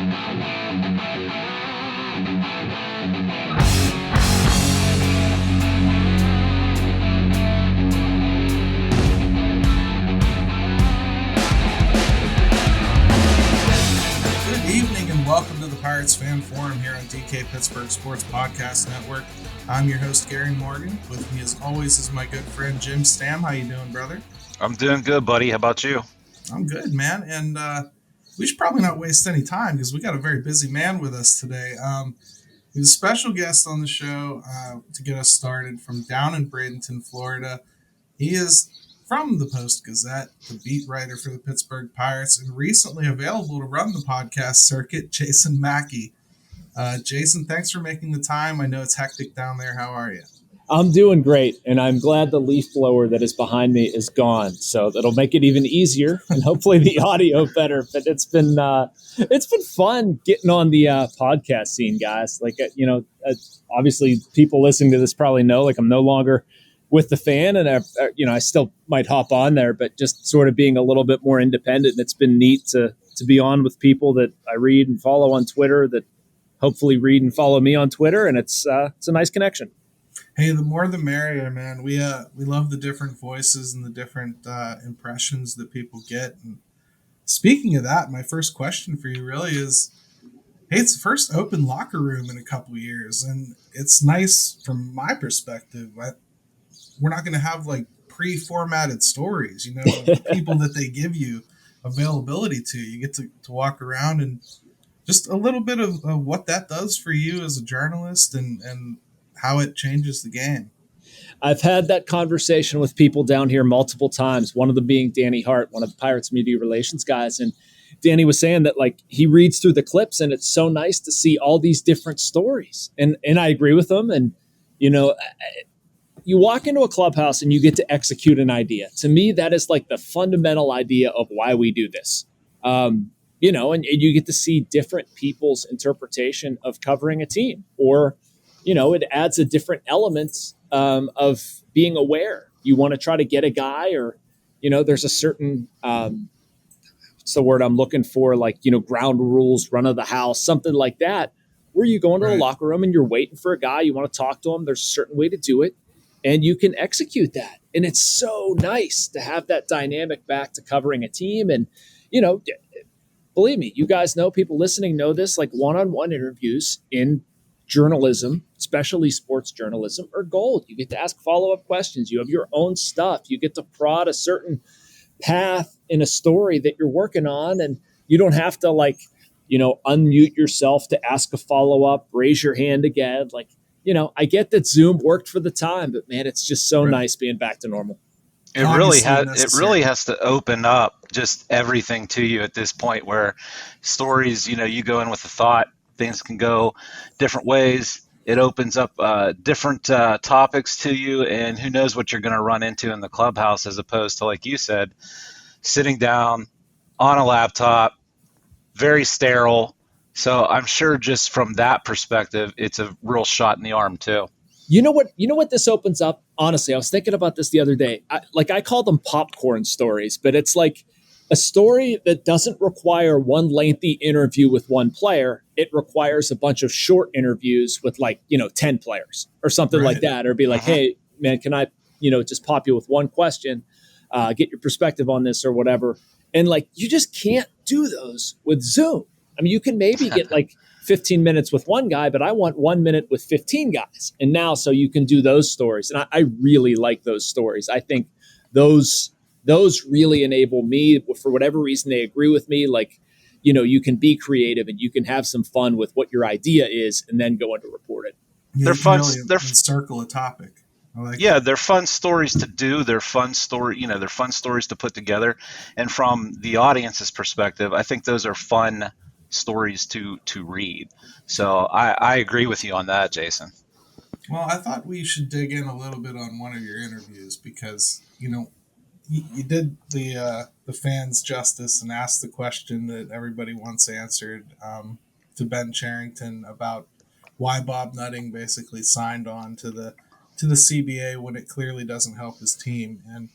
Welcome to the Pirates Fan Forum here on DK Pittsburgh Sports Podcast Network. I'm your host, Gary Morgan. With me, as always, is my good friend, Jim Stamm. How you doing, brother? I'm doing good, buddy. How about you? I'm good, man. And we should probably not waste any time because we got a very busy man with us today. We have a special guest on the show to get us started from down in Bradenton, Florida. He is from the Post-Gazette, the beat writer for the Pittsburgh Pirates, and recently available to run the podcast circuit, Jason Mackey. Jason, thanks for making the time. I know it's hectic down there. How are you? I'm doing great, and I'm glad the leaf blower that is behind me is gone, so that'll make it even easier and hopefully the audio better. But it's been fun getting on the podcast scene, guys. Obviously people listening to this probably know, I'm no longer with the Fan, and I still might hop on there, but just sort of being a little bit more independent. And it's been neat to be on with people that I read and follow on Twitter, that hopefully read and follow me on Twitter, and it's a nice connection. Hey, the more the merrier, man. We love the different voices and the different impressions that people get. And speaking of that, my first question for you really is, hey, it's the first open locker room in a couple of years, and it's nice from my perspective. We're not going to have pre-formatted stories, the people that they give you availability to. You get to walk around, and just a little bit of what that does for you as a journalist and how it changes the game. I've had that conversation with people down here multiple times, one of them being Danny Hart, one of the Pirates media relations guys. And Danny was saying that he reads through the clips, and it's so nice to see all these different stories. And I agree with him. And, you walk into a clubhouse and you get to execute an idea. To me, that is the fundamental idea of why we do this. And you get to see different people's interpretation of covering a team, or, it adds a different element of being aware. You want to try to get a guy, or, there's a certain, what's the word I'm looking for? Ground rules, run of the house, something like that, where you go into the locker room and you're waiting for a guy. You want to talk to him. There's a certain way to do it. And you can execute that. And it's so nice to have that dynamic back to covering a team. And, believe me, you guys know, people listening know this, one-on-one interviews in journalism, especially sports journalism, are gold. You get to ask follow-up questions. You have your own stuff. You get to prod a certain path in a story that you're working on. And you don't have to unmute yourself to ask a follow-up, raise your hand again. I get that Zoom worked for the time, but man, it's just so nice being back to normal. It really has to open up just everything to you at this point, where stories, you go in with a thought, things can go different ways. It opens up different topics to you, and who knows what you're going to run into in the clubhouse, as opposed to, like you said, sitting down on a laptop, very sterile. So I'm sure just from that perspective, it's a real shot in the arm too. You know what this opens up? Honestly, I was thinking about this the other day. I call them popcorn stories, but it's a story that doesn't require one lengthy interview with one player. It requires a bunch of short interviews with 10 players or something like that. Or be hey, man, can I, just pop you with one question, get your perspective on this or whatever. And you just can't do those with Zoom. I mean, you can maybe get 15 minutes with one guy, but I want 1 minute with 15 guys. And now, so you can do those stories. And I really like those stories. I think those really enable me, for whatever reason they agree with me. You can be creative and you can have some fun with what your idea is and then go in to report it. Yeah, they're fun. Really they're circle a topic. They're fun stories to do. They're fun they're fun stories to put together. And from the audience's perspective, I think those are fun stories to read. So I agree with you on that, Jason. Well, I thought we should dig in a little bit on one of your interviews because, you did the fans justice and asked the question that everybody wants answered to Ben Cherington about why Bob Nutting basically signed on to the CBA when it clearly doesn't help his team. And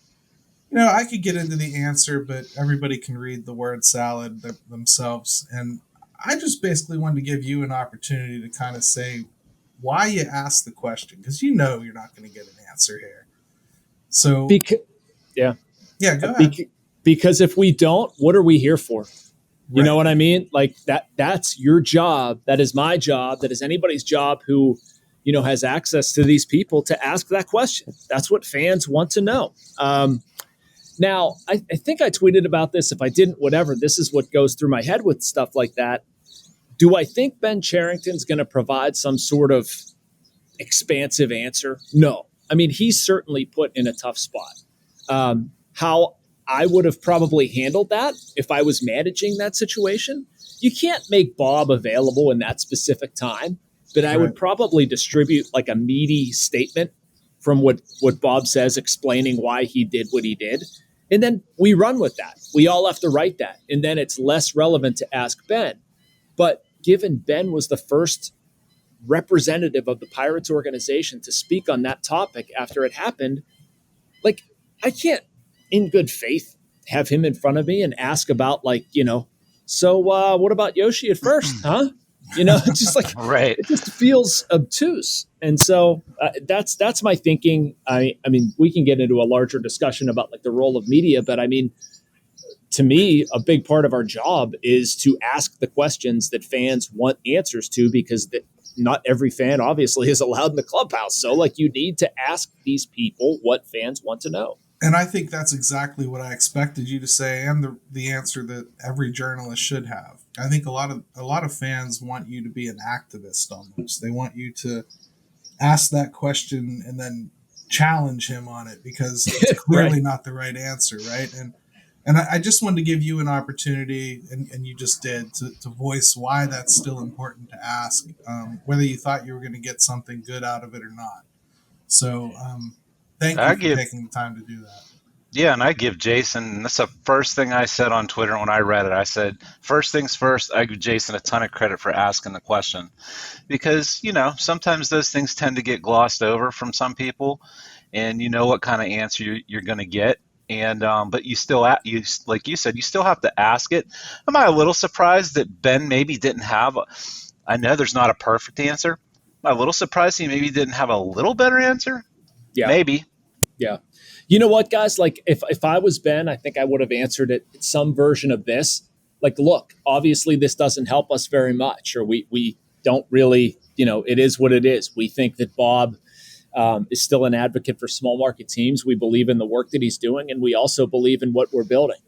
I could get into the answer, but everybody can read the word salad themselves. And I just basically wanted to give you an opportunity to kind of say why you asked the question, because you're not going to get an answer here. So, yeah, go ahead. Because if we don't, what are we here for? You know what I mean? Like that's your job. That is my job. That is anybody's job who, has access to these people to ask that question. That's what fans want to know. Now, I think I tweeted about this. If I didn't, whatever, this is what goes through my head with stuff like that. Do I think Ben Cherington's going to provide some sort of expansive answer? No. I mean, he's certainly put in a tough spot. How I would have probably handled that if I was managing that situation, you can't make Bob available in that specific time, but I would probably distribute like a meaty statement from what Bob says, explaining why he did what he did. And then we run with that. We all have to write that. And then it's less relevant to ask Ben. But given Ben was the first representative of the Pirates organization to speak on that topic after it happened, like, I can't, in good faith, have him in front of me and ask about, like, so what about Yoshi at first, huh? It's just like, It just feels obtuse. And so that's my thinking. I mean, we can get into a larger discussion about like the role of media, but I mean, to me, a big part of our job is to ask the questions that fans want answers to, because not every fan obviously is allowed in the clubhouse. So like, you need to ask these people what fans want to know. And I think that's exactly what I expected you to say, and the answer that every journalist should have. I think a lot of fans want you to be an activist almost. They want you to ask that question and then challenge him on it, because it's clearly not the right answer, right? And I just wanted to give you an opportunity, and you just did, to voice why that's still important to ask, whether you thought you were going to get something good out of it or not. So thank you for taking the time to do that. Yeah, and I give Jason, that's the first thing I said on Twitter when I read it. I said, first things first, I give Jason a ton of credit for asking the question, because, sometimes those things tend to get glossed over from some people, and you know what kind of answer you're going to get. And but you still, like you said, you still have to ask it. Am I a little surprised that Ben maybe didn't have? I know there's not a perfect answer. Am I a little surprised he maybe didn't have a little better answer? Yeah, maybe. Yeah. You know what, guys? Like, if I was Ben, I think I would have answered it some version of this. Like, look, obviously this doesn't help us very much, or we don't really, it is what it is. We think that Bob is still an advocate for small market teams. We believe in the work that he's doing, and we also believe in what we're building.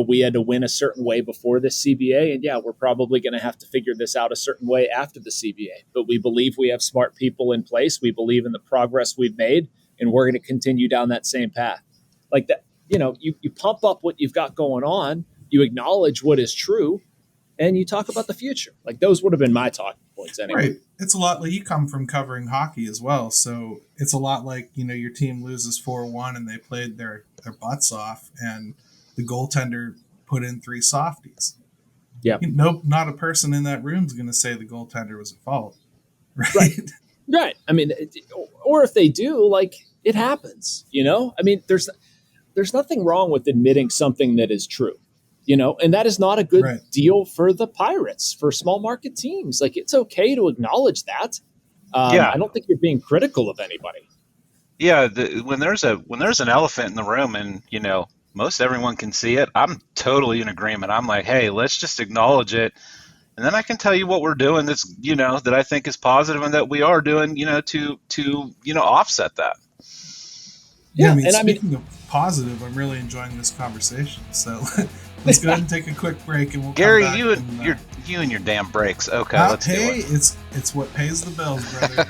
We had to win a certain way before this CBA, and we're probably going to have to figure this out a certain way after the CBA. But we believe we have smart people in place. We believe in the progress we've made, and we're going to continue down that same path. Like that, you pump up what you've got going on, you acknowledge what is true, and you talk about the future. Like, those would have been my talking points anyway. Right. It's a lot like, you come from covering hockey as well, so it's a lot like, your team loses 4-1 and they played their butts off, and the goaltender put in 3 softies. Yeah. Nope, not a person in that room is going to say the goaltender was at fault. Right. Right. I mean, or if they do, like, it happens, I mean, there's nothing wrong with admitting something that is true, and that is not a good deal for the Pirates, for small market teams. Like, it's okay to acknowledge that. I don't think you're being critical of anybody. Yeah. When there's an elephant in the room, and, most everyone can see it, I'm totally in agreement. I'm like, hey, let's just acknowledge it. And then I can tell you what we're doing that's, that I think is positive, and that we are doing, to offset that. Yeah, speaking of positive, I'm really enjoying this conversation. So let's go ahead and take a quick break, and we'll Gary, come back. you and your damn breaks. Okay, let's do it. It's what pays the bills, brother.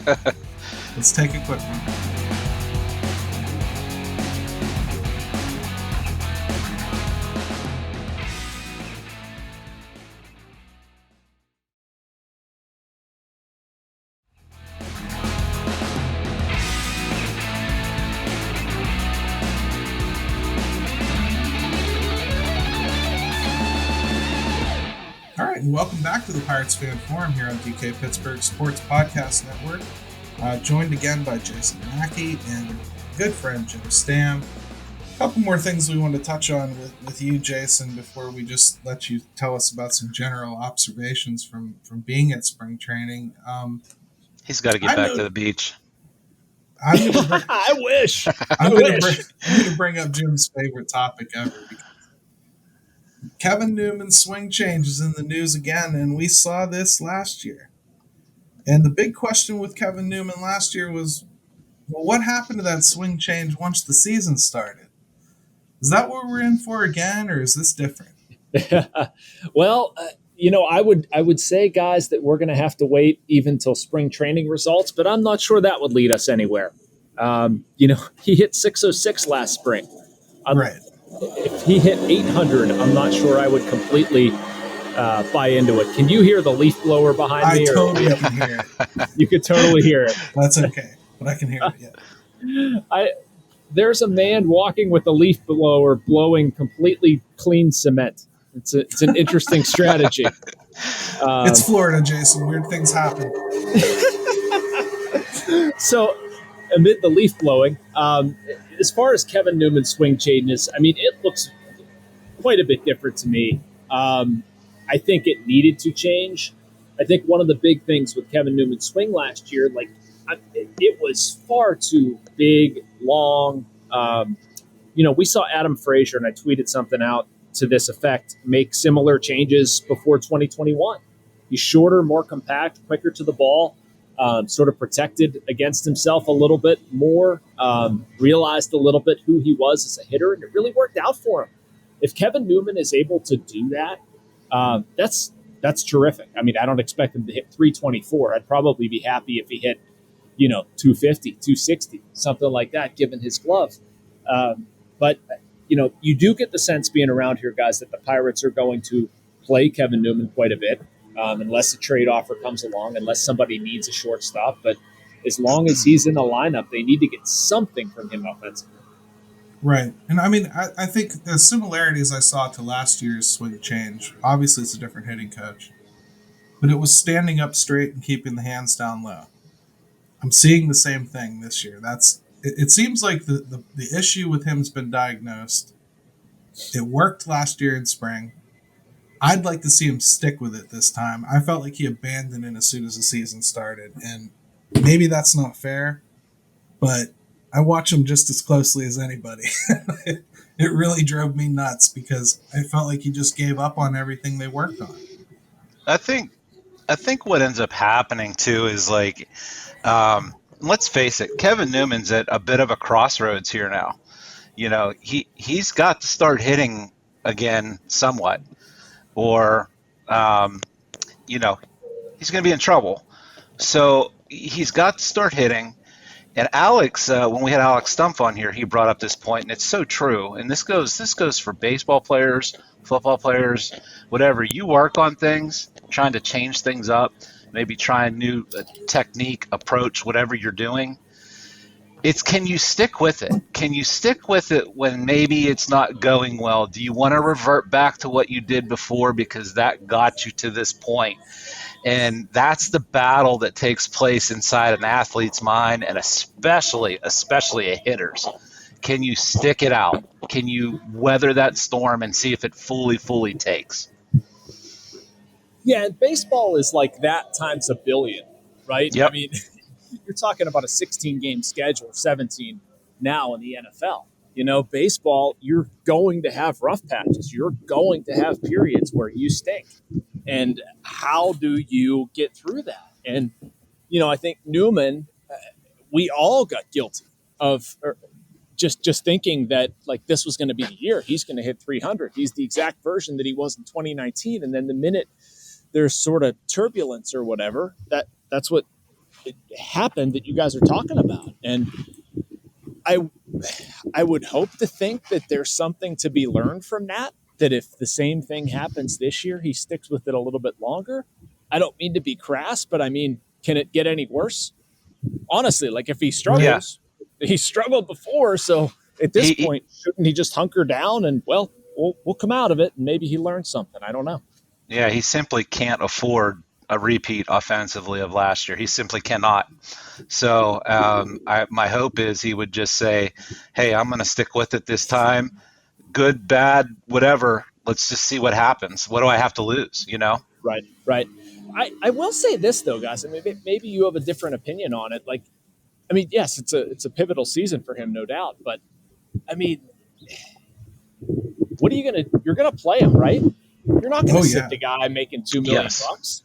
Let's take a quick one. And welcome back to the Pirates Fan Forum here on DK Pittsburgh Sports Podcast Network. Joined again by Jason Mackey and good friend Jim Stamm. couple more things we want to touch on with you, Jason, before we just let you tell us about some general observations from being at spring training. He's got to get back to the beach. I'm going to bring. I wish. I'm going to bring up Jim's favorite topic ever. Kevin Newman's swing change is in the news again, and we saw this last year. And the big question with Kevin Newman last year was, well, what happened to that swing change once the season started? Is that what we're in for again, or is this different? Well, I would say, guys, that we're going to have to wait even till spring training results, but I'm not sure that would lead us anywhere. He hit 606 last spring. Right. If he hit 800, I'm not sure I would completely buy into it. Can you hear the leaf blower behind me? I totally can hear it. You could totally hear it. That's okay, but I can hear it, yeah. There's a man walking with a leaf blower blowing completely clean cement. It's an interesting strategy. It's Florida, Jason. Weird things happen. So, amid the leaf blowing, as far as Kevin Newman's swing changes, I mean, it looks quite a bit different to me. I think it needed to change. I think one of the big things with Kevin Newman's swing last year, it was far too big, long. We saw Adam Frazier, and I tweeted something out to this effect, make similar changes before 2021. He's shorter, more compact, quicker to the ball, sort of protected against himself a little bit more, realized a little bit who he was as a hitter, and it really worked out for him. If Kevin Newman is able to do that, that's terrific. I mean, I don't expect him to hit 324. I'd probably be happy if he hit 250, 260, something like that, given his glove. But you do get the sense being around here, guys, that the Pirates are going to play Kevin Newman quite a bit, unless a trade offer comes along, unless somebody needs a shortstop. But as long as he's in the lineup, they need to get something from him offensively. Right. And I mean, I think the similarities I saw to last year's swing change, obviously it's a different hitting coach, but it was standing up straight and keeping the hands down low. I'm seeing the same thing this year. It seems like the issue with him has been diagnosed. It worked last year in spring. I'd like to see him stick with it this time. I felt like he abandoned it as soon as the season started, and maybe that's not fair, but I watch him just as closely as anybody. It really drove me nuts because I felt like he just gave up on everything they worked on. I think what ends up happening too is let's face it, Kevin Newman's at a bit of a crossroads here now. He's got to start hitting again somewhat, or he's going to be in trouble. So he's got to start hitting. And Alex, when we had Alex Stumpf on here, he brought up this point, and it's so true. And this goes for baseball players, football players, whatever. You work on things, trying to change things up, maybe try a new technique, approach, whatever you're doing. It's, can you stick with it? Can you stick with it when maybe it's not going well? Do you want to revert back to what you did before because that got you to this point? And that's the battle that takes place inside an athlete's mind, and especially a hitter's. Can you stick it out? Can you weather that storm and see if it fully takes? Yeah, and baseball is like that times a billion, right? Yep. I mean, you're talking about a 16-game schedule, 17 now in the NFL. Baseball, you're going to have rough patches. You're going to have periods where you stink. And how do you get through that? And, I think Newman, we all got guilty of just thinking that, this was going to be the year. He's going to hit 300. He's the exact version that he was in 2019. And then the minute there's sort of turbulence or whatever, that's what happened that you guys are talking about. And I would hope to think that there's something to be learned from that if the same thing happens this year, he sticks with it a little bit longer. I don't mean to be crass, but I mean, can it get any worse? Honestly, if he struggles, he struggled before. So at this point, shouldn't he just hunker down and, we'll come out of it, and maybe he learned something? I don't know. Yeah, he simply can't afford a repeat offensively of last year. He simply cannot. So my hope is he would just say, hey, I'm going to stick with it this time. Good, bad, whatever. Let's just see what happens. What do I have to lose, Right. I will say this, though, guys. I mean, maybe you have a different opinion on it. Like, I mean, yes, it's a pivotal season for him, no doubt. But, I mean, what are you you're going to play him, right? You're not going to sit the guy making $2 million. Yes.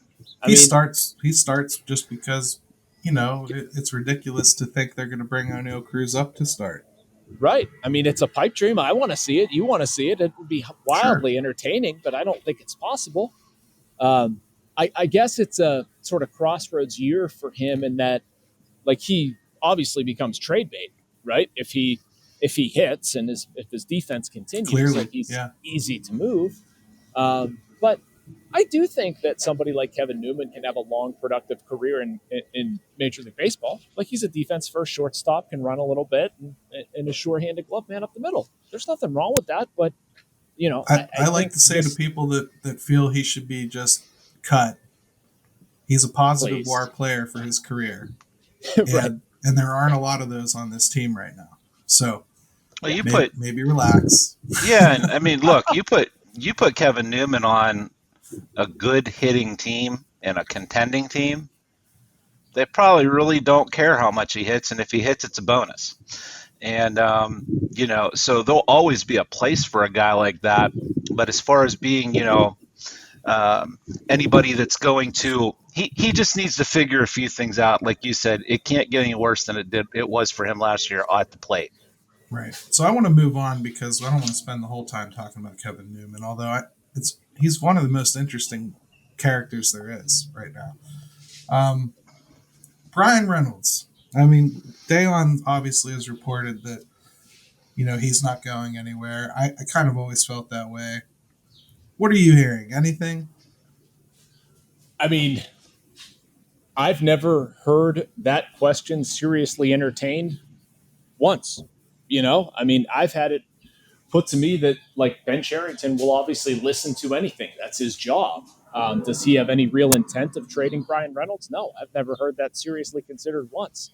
He starts just because, it's ridiculous to think they're going to bring O'Neal Cruz up to start. Right. I mean, it's a pipe dream. I want to see it. You want to see it. It would be wildly entertaining, but I don't think it's possible. I guess it's a sort of crossroads year for him in that, like, he obviously becomes trade bait, right? If he hits and if his defense continues, clearly, like he's easy to move. But I do think that somebody like Kevin Newman can have a long, productive career in Major League Baseball. Like, he's a defense-first shortstop, can run a little bit, and a sure-handed glove man up the middle. There's nothing wrong with that, but, I like to say to people that feel he should be just cut, he's a positive WAR player for his career. Right. And there aren't a lot of those on this team right now. So maybe relax. Yeah, and I mean, look, you put Kevin Newman on a good hitting team and a contending team, they probably really don't care how much he hits, and if he hits, it's a bonus. And so there'll always be a place for a guy like that. But as far as being, anybody that's going to, he just needs to figure a few things out. Like you said, it can't get any worse than it was for him last year at the plate. Right. So I want to move on because I don't want to spend the whole time talking about Kevin Newman, although he's one of the most interesting characters there is right now. Bryan Reynolds. I mean, Dejan obviously has reported that, he's not going anywhere. I kind of always felt that way. What are you hearing? Anything? I mean, I've never heard that question seriously entertained once. I mean, I've had it put to me that, like, Ben Cherington will obviously listen to anything. That's his job. Does he have any real intent of trading Bryan Reynolds? No, I've never heard that seriously considered once.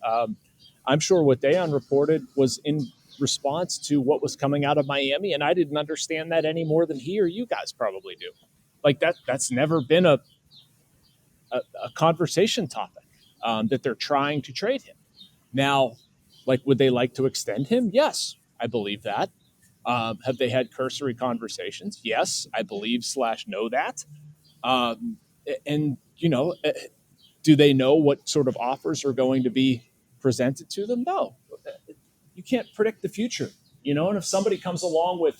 I'm sure what Dejan reported was in response to what was coming out of Miami, and I didn't understand that any more than he or you guys probably do. Like, that's never been a conversation topic, that they're trying to trade him. Now, like, would they like to extend him? Yes, I believe that. Have they had cursory conversations? Yes, I believe / know that. And, do they know what sort of offers are going to be presented to them? No. You can't predict the future, and if somebody comes along with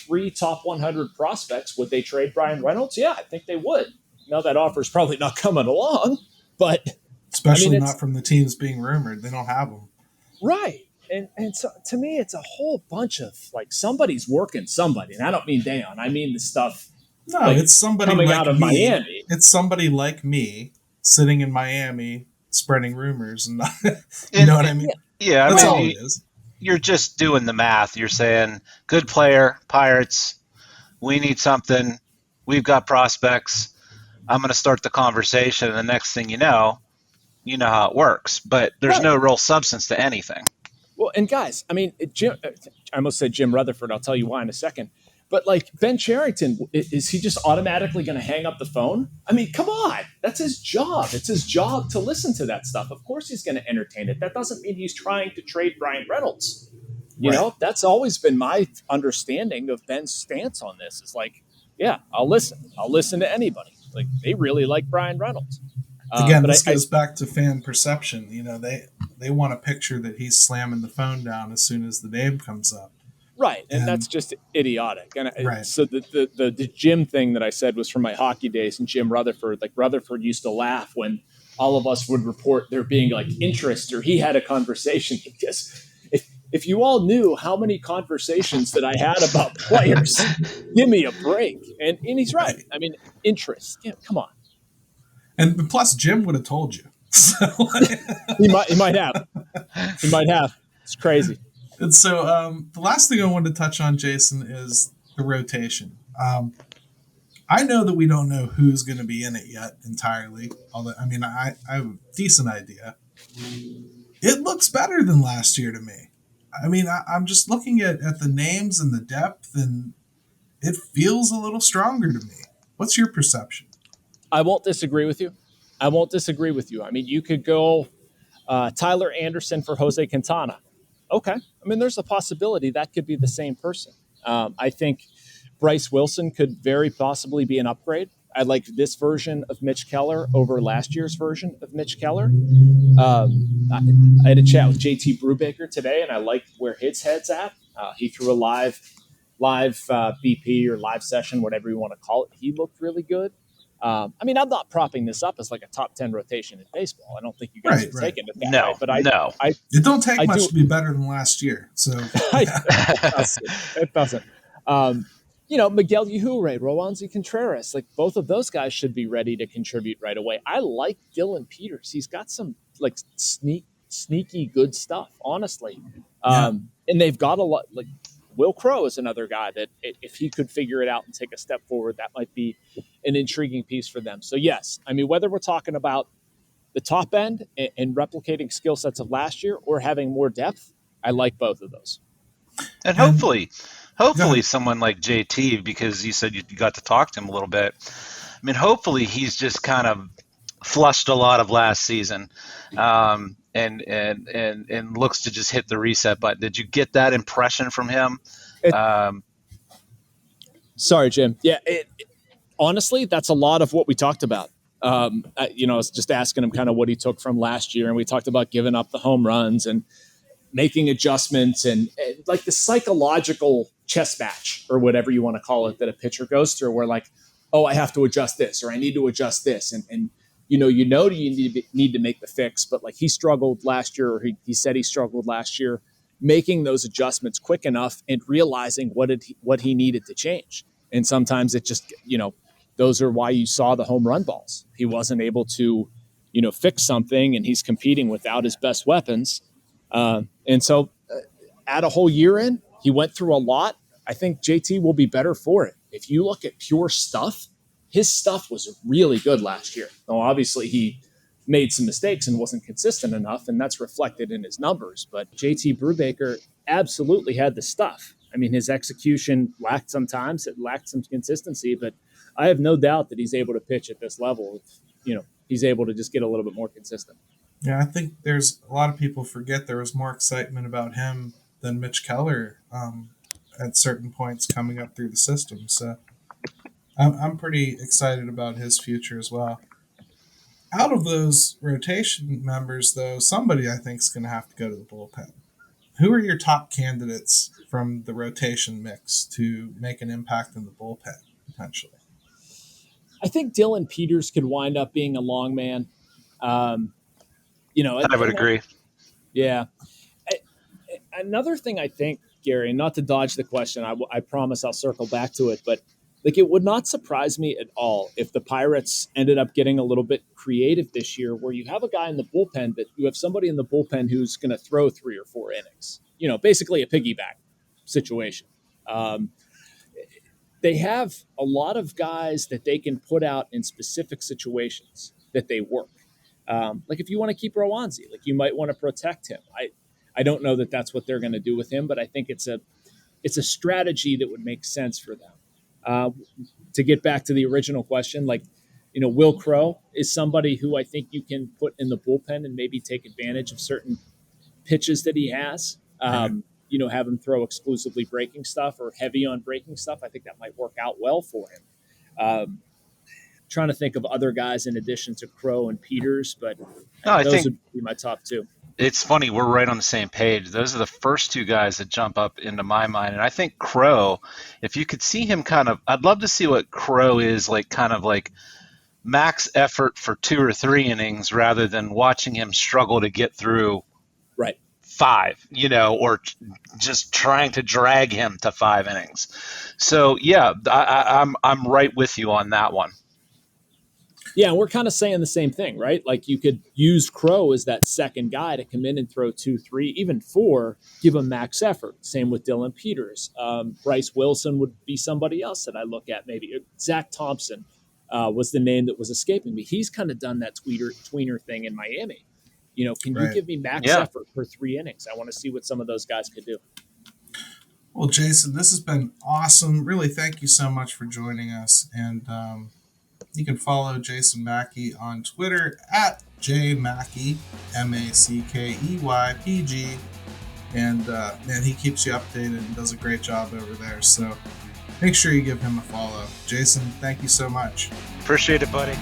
3 top 100 prospects, would they trade Bryan Reynolds? Yeah, I think they would. Now, that offer is probably not coming along, but especially not from the teams being rumored. They don't have them. Right. And so to me, it's a whole bunch of, like, somebody's working somebody. And I don't mean Dejan. I mean the stuff. No, like, it's somebody coming like out of me. Miami. It's somebody like me sitting in Miami spreading rumors. And you know what I mean? Yeah, that's all it is. You're just doing the math. You're saying, good player, Pirates, we need something. We've got prospects. I'm going to start the conversation. And the next thing you know how it works. But there's no real substance to anything. Well, and guys, I mean, I almost said Jim Rutherford. I'll tell you why in a second. But, like, Ben Cherington, is he just automatically going to hang up the phone? I mean, come on. That's his job. It's his job to listen to that stuff. Of course he's going to entertain it. That doesn't mean he's trying to trade Bryan Reynolds. You know, that's always been my understanding of Ben's stance on this. Is like, yeah, I'll listen. I'll listen to anybody. Like, they really like Bryan Reynolds. Again, this goes back to fan perception. They want a picture that he's slamming the phone down as soon as the name comes up. Right, and that's just idiotic. And right. So the Jim thing that I said was from my hockey days, and Jim Rutherford. Like, Rutherford used to laugh when all of us would report there being, like, interest, or he had a conversation. Because if you all knew how many conversations that I had about players, give me a break. And he's right. I mean, interest. Yeah, come on. And plus, Jim would have told you. So, he might have. He might have. It's crazy. And so the last thing I wanted to touch on, Jason, is the rotation. I know that we don't know who's going to be in it yet entirely. Although, I mean, I have a decent idea. It looks better than last year to me. I mean, I'm just looking at the names and the depth, and it feels a little stronger to me. What's your perception? I won't disagree with you. I mean, you could go Tyler Anderson for Jose Quintana. Okay. I mean, there's a possibility that could be the same person. I think Bryce Wilson could very possibly be an upgrade. I like this version of Mitch Keller over last year's version of Mitch Keller. I had a chat with JT Brubaker today, and I liked where his head's at. He threw a live BP or live session, whatever you want to call it. He looked really good. I mean, I'm not propping this up as like a top 10 rotation in baseball. I don't think you guys are taking it that way. But it don't take much to be better than last year. So it doesn't. Miguel Yajure, Roansy Contreras, like both of those guys should be ready to contribute right away. I like Dylan Peters. He's got some like sneaky good stuff, honestly. And they've got a lot. Like Will Crow is another guy that if he could figure it out and take a step forward, that might be an intriguing piece for them. So yes, I mean, whether we're talking about the top end and replicating skill sets of last year or having more depth, I like both of those. And hopefully someone like JT, because you said you got to talk to him a little bit. I mean, hopefully he's just kind of flushed a lot of last season, and looks to just hit the reset button. Did you get that impression from him? Sorry, Jim. Yeah, honestly, that's a lot of what we talked about. I was just asking him kind of what he took from last year, and we talked about giving up the home runs and making adjustments and like the psychological chess match or whatever you want to call it that a pitcher goes through where like, oh, I have to adjust this or I need to adjust this. And you need to make the fix. But like he struggled last year, or he said he struggled last year, making those adjustments quick enough and realizing what he needed to change. And sometimes it just, those are why you saw the home run balls. He wasn't able to, fix something and he's competing without his best weapons. And so add a whole year in, he went through a lot. I think JT will be better for it. If you look at pure stuff, his stuff was really good last year. Now, obviously, he made some mistakes and wasn't consistent enough, and that's reflected in his numbers. But JT Brubaker absolutely had the stuff. I mean, his execution lacked sometimes. It lacked some consistency, but I have no doubt that he's able to pitch at this level. He's able to just get a little bit more consistent. Yeah, I think there's a lot of people forget there was more excitement about him than Mitch Keller at certain points coming up through the system. So I'm pretty excited about his future as well. Out of those rotation members, though, somebody I think is going to have to go to the bullpen. Who are your top candidates from the rotation mix to make an impact in the bullpen, potentially? I think Dylan Peters could wind up being a long man. I would agree. Yeah. Another thing I think, Gary, not to dodge the question, I promise I'll circle back to it, but like it would not surprise me at all if the Pirates ended up getting a little bit creative this year where you have a guy in the bullpen, that you have somebody in the bullpen who's going to throw 3 or 4 innings, basically a piggyback situation. They have a lot of guys that they can put out in specific situations that they work. Like if you want to keep Roansy, like you might want to protect him. I don't know that that's what they're going to do with him, but I think it's a strategy that would make sense for them. To get back to the original question, Will Crow is somebody who I think you can put in the bullpen and maybe take advantage of certain pitches that he has. Have him throw exclusively breaking stuff or heavy on breaking stuff. I think that might work out well for him. Trying to think of other guys in addition to Crow and Peters, but those would be my top 2. It's funny, we're right on the same page. Those are the first 2 guys that jump up into my mind. And I think Crow, if you could see him I'd love to see what Crow is like, kind of like max effort for 2 or 3 innings rather than watching him struggle to get through 5, or just trying to drag him to 5 innings. So yeah, I'm right with you on that one. Yeah, we're kind of saying the same thing, right? Like you could use Crow as that second guy to come in and throw 2, 3, even 4, give him max effort. Same with Dylan Peters. Bryce Wilson would be somebody else that I look at maybe. Zach Thompson was the name that was escaping me. He's kind of done that tweener thing in Miami. Can you give me max effort for 3 innings? I want to see what some of those guys could do. Well, Jason, this has been awesome. Really, thank you so much for joining us. And you can follow Jason Mackey on Twitter at jmackey, MACKEYPG. And man, he keeps you updated and does a great job over there. So make sure you give him a follow. Jason, thank you so much. Appreciate it, buddy.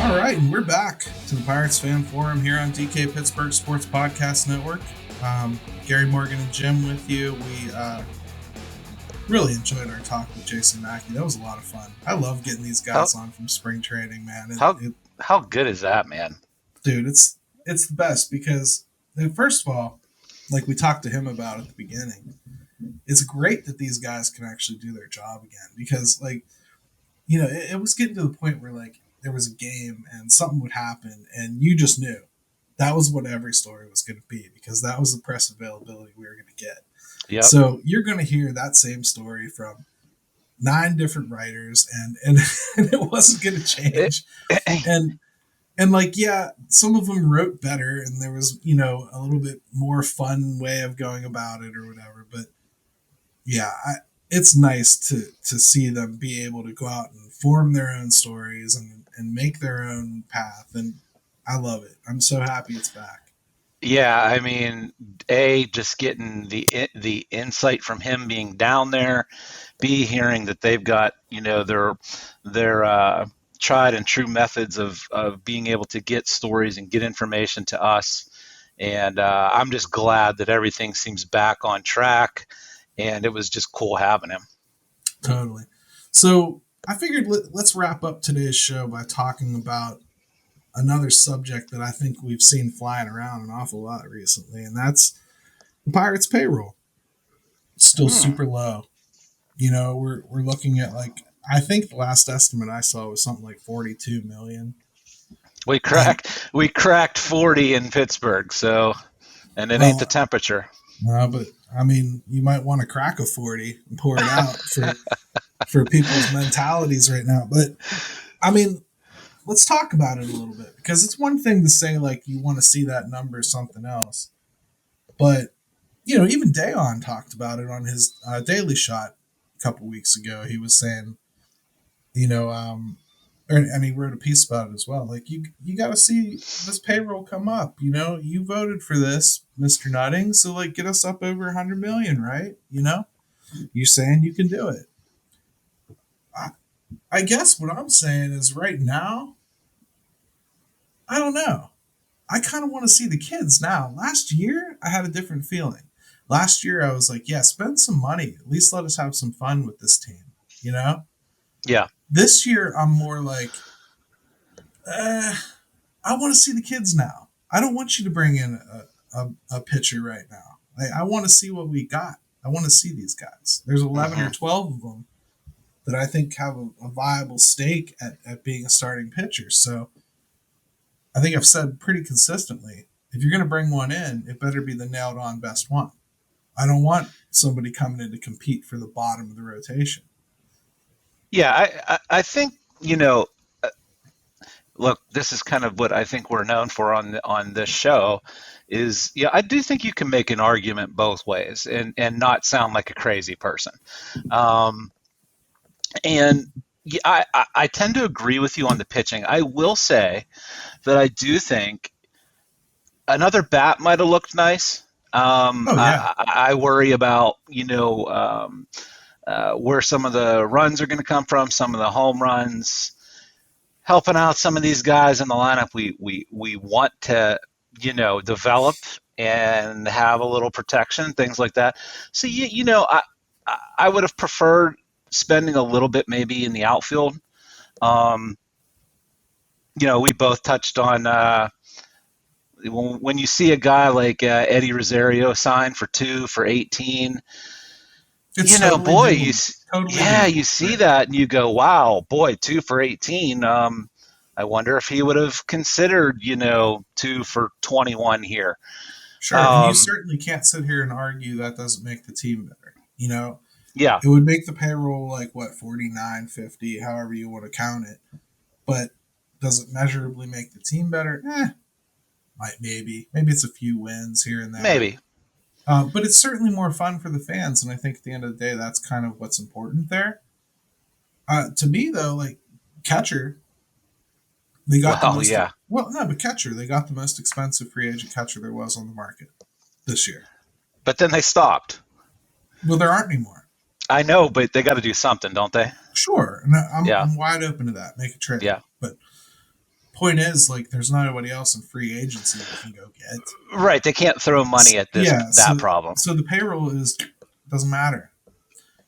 All right, and we're back to the Pirates Fan Forum here on DK Pittsburgh Sports Podcast Network. Gary, Morgan, and Jim with you. We really enjoyed our talk with Jason Mackey. That was a lot of fun. I love getting these guys on from spring training, man. How good is that, man? Dude, it's the best because, first of all, like we talked to him about at the beginning, it's great that these guys can actually do their job again because, like, it was getting to the point where, like, there was a game and something would happen and you just knew that was what every story was going to be because that was the press availability we were going to get. Yep. So you're going to hear that same story from 9 different writers and it wasn't going to change. And like, yeah, some of them wrote better and there was, a little bit more fun way of going about it or whatever. But yeah, it's nice to see them be able to go out and form their own stories and make their own path. And I love it. I'm so happy it's back. Yeah, I mean, just getting the insight from him being down there, B, hearing that they've got, their tried and true methods of being able to get stories and get information to us. And I'm just glad that everything seems back on track. And it was just cool having him. Totally. So I figured let's wrap up today's show by talking about another subject that I think we've seen flying around an awful lot recently, and that's the Pirates' payroll. It's still super low. We're looking at, like, I think the last estimate I saw was something like $42 million. We cracked 40 in Pittsburgh, so, and it ain't the temperature. No, but I mean, you might want to crack a 40 and pour it out for people's mentalities right now. But I mean, let's talk about it a little bit because it's one thing to say like you want to see that number or something else. But, even Dejan talked about it on his Daily Shot a couple weeks ago. He was saying, and he wrote a piece about it as well. Like, you got to see this payroll come up. You voted for this, Mr. Nutting, so, like, get us up over 100 million, right? You're saying you can do it. I guess what I'm saying is right now, I don't know. I kind of want to see the kids now. Last year, I had a different feeling. Last year, I was like, yeah, spend some money. At least let us have some fun with this team, Yeah. This year, I'm more like, I want to see the kids now. I don't want you to bring in a pitcher right now. I want to see what we got. I want to see these guys. There's 11 or 12 of them that I think have a viable stake at being a starting pitcher. So I think I've said pretty consistently, if you're going to bring one in, it better be the nailed-on best one. I don't want somebody coming in to compete for the bottom of the rotation. Yeah, I think, look, this is kind of what I think we're known for on this show is, I do think you can make an argument both ways and not sound like a crazy person. And I tend to agree with you on the pitching. I will say that I do think another bat might have looked nice. I worry about, where some of the runs are going to come from, some of the home runs, helping out some of these guys in the lineup we want to, develop and have a little protection, things like that. So I would have preferred spending a little bit maybe in the outfield. We both touched on when you see a guy like Eddie Rosario sign for 2 for 18. It's totally boy, doable. you see that and you go, wow, boy, 2 for 18. I wonder if he would have considered, 2 for 21 here. Sure, and you certainly can't sit here and argue that doesn't make the team better. Yeah, it would make the payroll like 49, 50, however you want to count it. But does it measurably make the team better? Maybe it's a few wins here and there. Maybe. But it's certainly more fun for the fans, and I think at the end of the day, that's kind of what's important there. To me, though, like catcher, they got the most. Yeah. Well, no, but catcher, they got the most expensive free agent catcher there was on the market this year. But then they stopped. Well, there aren't anymore. I know, but they got to do something, don't they? Sure, and I'm wide open to that. Make a trade. Yeah. But point is, like, there's not anybody else in free agency you can go get. Right, they can't throw money at that problem. So the payroll doesn't matter.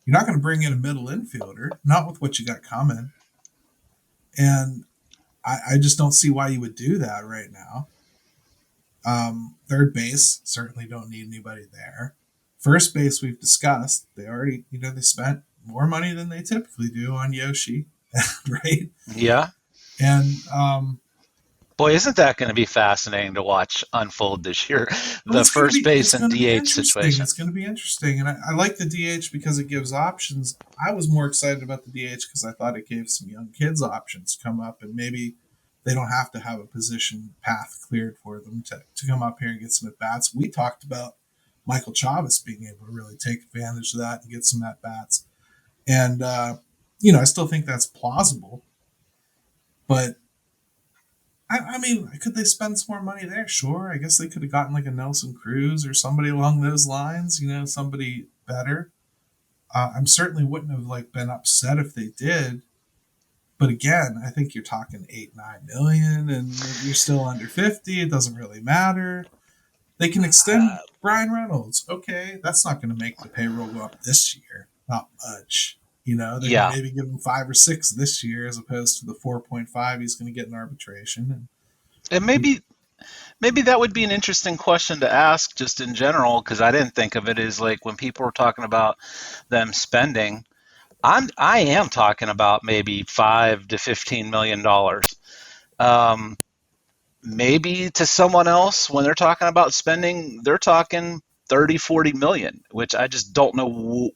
You're not going to bring in a middle infielder, not with what you got coming. And I just don't see why you would do that right now. Third base, certainly don't need anybody there. First base, we've discussed. They already, they spent more money than they typically do on Yoshi, right? Yeah. And boy, isn't that going to be fascinating to watch unfold this year? The first base and DH situation. It's going to be interesting. And I like the DH because it gives options. I was more excited about the DH because I thought it gave some young kids options to come up, and maybe they don't have to have a position path cleared for them to come up here and get some at-bats. We talked about Michael Chavis being able to really take advantage of that and get some at-bats. And, I still think that's plausible. But, I mean, could they spend some more money there? Sure. I guess they could have gotten like a Nelson Cruz or somebody along those lines, somebody better. I certainly wouldn't have been upset if they did. But again, I think you're talking 8-9 million and you're still under 50. It doesn't really matter. They can extend Bryan Reynolds. Okay, that's not going to make the payroll go up this year. Not much. They can maybe give him 5 or 6 this year as opposed to the 4.5 he's going to get in arbitration. And maybe that would be an interesting question to ask just in general, because I didn't think of it as like when people were talking about them spending. I am talking about maybe $5 to $15 million. Maybe to someone else, when they're talking about spending, they're talking 30, 40 million, which I just don't know.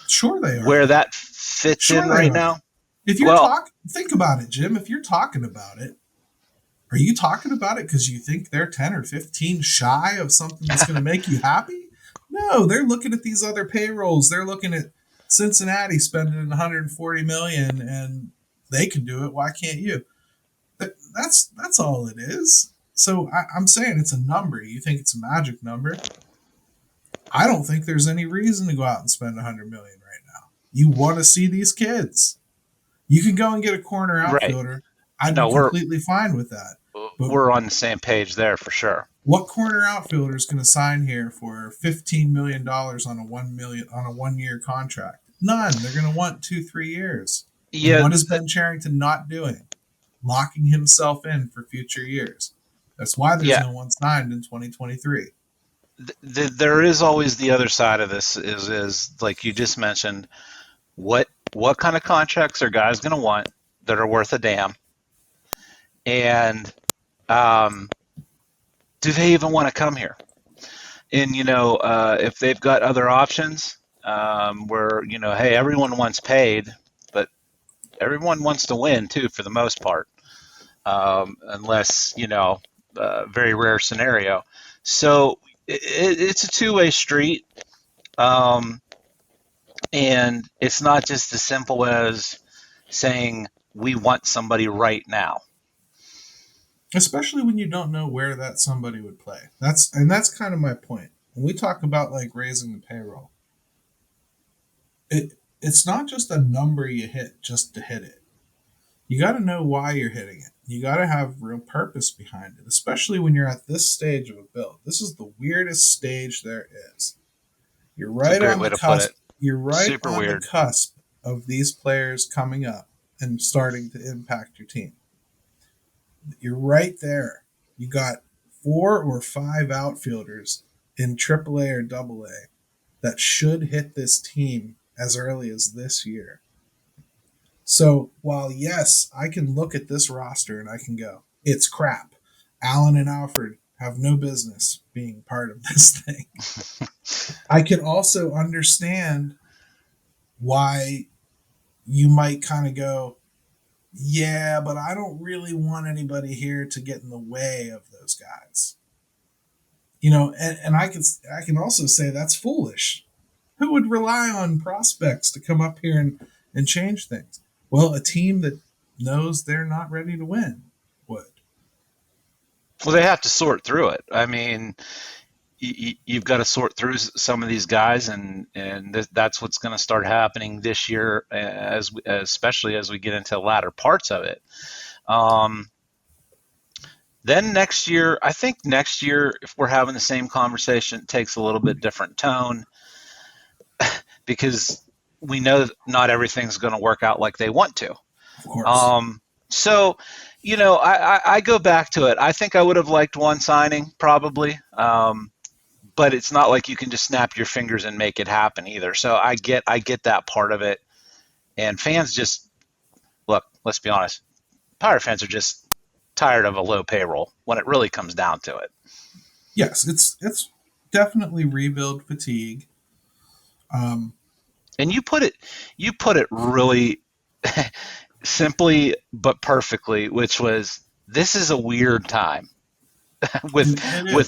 Sure, they are. Where that fits in right now. If you're think about it, Jim. If you're talking about it, are you talking about it because you think they're 10 or 15 shy of something that's going to make you happy? No, they're looking at these other payrolls. They're looking at Cincinnati spending 140 million, and they can do it. Why can't you? That's all it is. So I'm saying it's a number. You think it's a magic number? I don't think there's any reason to go out and spend 100 million right now. You want to see these kids. You can go and get a corner outfielder. Right. I'd be completely fine with that. But we're on the same page there for sure. What corner outfielder is going to sign here for $15 million on a 1 year contract? None. They're going to want 2-3 years. Yeah. And what is Ben Cherington not doing? Locking himself in for future years. That's why there's no one signed in 2023. There is always the other side of this is like you just mentioned, what kind of contracts are guys going to want that are worth a damn? And do they even want to come here? And, if they've got other options where, hey, everyone wants paid, but everyone wants to win too, for the most part, unless, very rare scenario. So it's a two-way street. And it's not just as simple as saying we want somebody right now. Especially when you don't know where that somebody would play. That's kind of my point. When we talk about raising the payroll, it's not just a number you hit just to hit it. you got to know why you're hitting it. You got to have real purpose behind it, especially when you're at this stage of a build. This is the weirdest stage there is. You're It's a right great on way the to put it. cusp. You're right Super on the weird. cusp of these players coming up and starting to impact your team. You're right there. You got 4 or 5 outfielders in AAA or AA that should hit this team as early as this year. So while, yes, I can look at this roster and I can go, it's crap. Allen and Alfred have no business being part of this thing. I can also understand why you might kind of go, yeah, but I don't really want anybody here to get in the way of those guys. And I can also say that's foolish. Who would rely on prospects to come up here and change things? Well, a team that knows they're not ready to win would. Well, they have to sort through it. I mean, you've got to sort through some of these guys, and that's what's going to start happening this year, especially as we get into the latter parts of it. Then next year, I think next year, if we're having the same conversation, it takes a little bit different tone because we know not everything's going to work out like they want to. Of course. So, I go back to it. I think I would have liked one signing probably, but it's not like you can just snap your fingers and make it happen either. So I get that part of it. And fans just look. Let's be honest. Pirate fans are just tired of a low payroll when it really comes down to it. Yes, it's definitely rebuild fatigue. And you put it really simply but perfectly, which was, this is a weird time with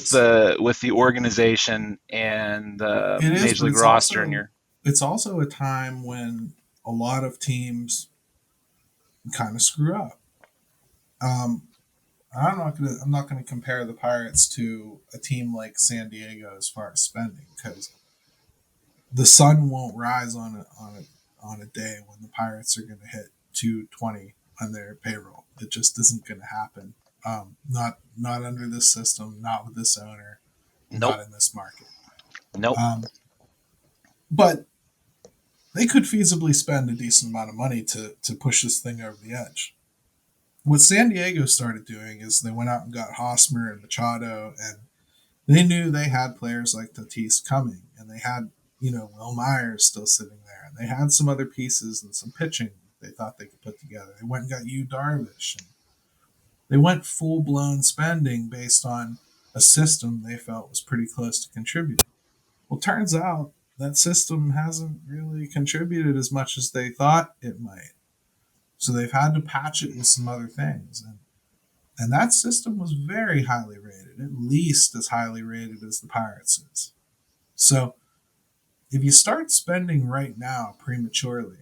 the organization and the Major League roster. It's also a time when a lot of teams kind of screw up. I'm not gonna compare the Pirates to a team like San Diego as far as spending, because the sun won't rise on a day when the Pirates are going to hit 220 on their payroll. It just isn't going to happen. Not under this system, not with this owner, not in this market. Nope. But they could feasibly spend a decent amount of money to push this thing over the edge. What San Diego started doing is they went out and got Hosmer and Machado, and they knew they had players like Tatis coming, and they had Will Myers still sitting there, and they had some other pieces and some pitching they thought they could put together. They went and got Yu Darvish, and they went full-blown spending based on a system they felt was pretty close to contributing. Well, turns out that system hasn't really contributed as much as they thought it might. So they've had to patch it with some other things. And that system was very highly rated, at least as highly rated as the Pirates is. So if you start spending right now prematurely,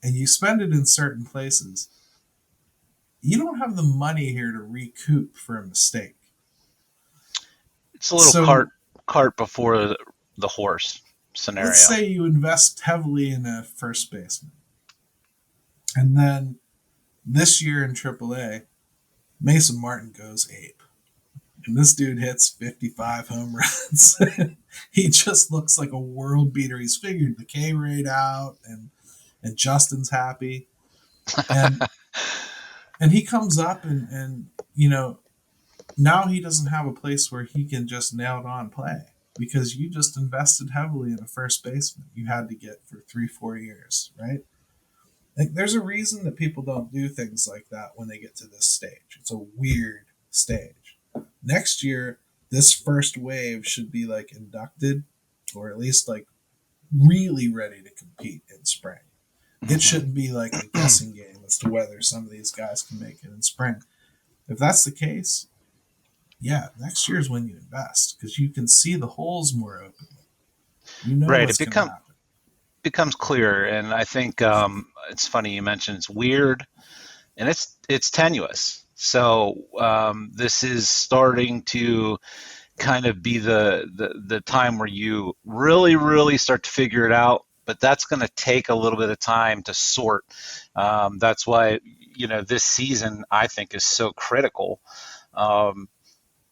and you spend it in certain places, you don't have the money here to recoup for a mistake. It's a little cart before the horse scenario. Let's say you invest heavily in a first baseman, and then this year in AAA, Mason Martin goes ape. And this dude hits 55 home runs. He just looks like a world beater. He's figured the K rate out, and Justin's happy. And he comes up and now he doesn't have a place where he can just nail it on play, because you just invested heavily in a first baseman you had to get for 3-4 years, right? Like, there's a reason that people don't do things like that when they get to this stage. It's a weird stage. Next year, this first wave should be like inducted, or at least like really ready to compete in spring. It shouldn't be like a guessing game as to whether some of these guys can make it in spring. If that's the case, yeah, next year is when you invest, because you can see the holes more openly. Right. What's going to happen. Becomes clearer, and I think it's funny you mentioned it's weird, and it's tenuous. So this is starting to kind of be the time where you really, really start to figure it out, but that's going to take a little bit of time to sort. That's why, this season I think is so critical.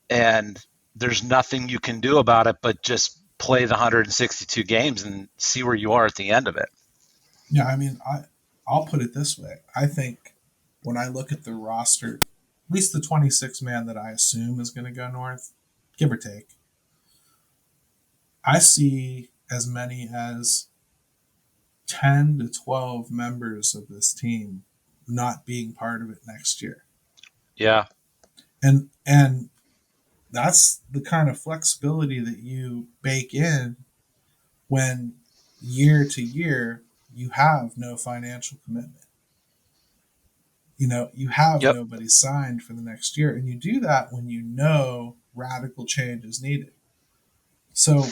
And there's nothing you can do about it but just play the 162 games and see where you are at the end of it. Yeah, I mean, I'll put it this way. I think when I look at the roster, at least the 26 man that I assume is going to go north, give or take, I see as many as 10 to 12 members of this team not being part of it next year. Yeah. And that's the kind of flexibility that you bake in when year to year you have no financial commitment. You have Yep. nobody signed for the next year, and you do that when you know radical change is needed. So,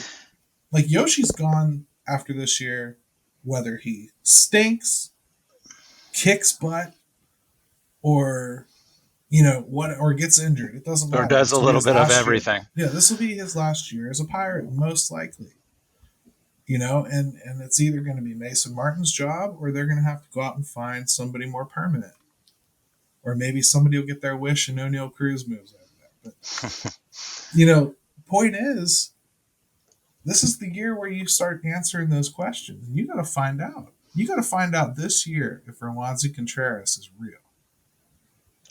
like, Yoshi's gone after this year, whether he stinks, kicks butt, or or gets injured. It doesn't matter. Or does a little bit of everything. Yeah, this will be his last year as a Pirate, most likely. And it's either going to be Mason Martin's job, or they're going to have to go out and find somebody more permanent. Or maybe somebody will get their wish and O'Neal Cruz moves over there. But, point is, this is the year where you start answering those questions. And you got to find out. You got to find out this year if Roansy Contreras is real.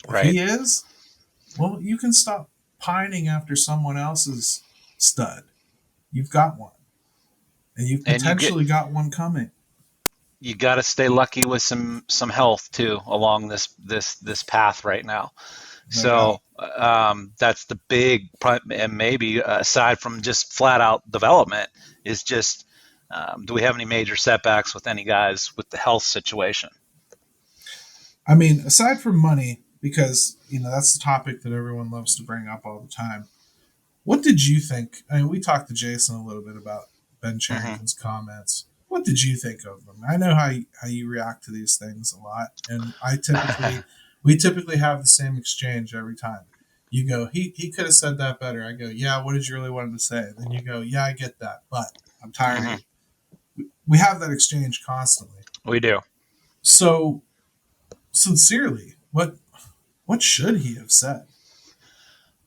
Right. If he is, well, you can stop pining after someone else's stud. You've got one. And you've potentially got one coming. You got to stay lucky with some health too along this path right now. So that's the big, and maybe aside from just flat out development, is just do we have any major setbacks with any guys with the health situation? I mean, aside from money, because that's the topic that everyone loves to bring up all the time. What did you think? I mean, we talked to Jason a little bit about Ben Cherington's comments. What did you think of them? I know how you react to these things a lot, and we typically have the same exchange every time. You go, he could have said that better. I go, yeah, what did you really want him to say? Then you go, yeah, I get that, but I'm tired of it. We have that exchange constantly. We do. So, sincerely, what should he have said?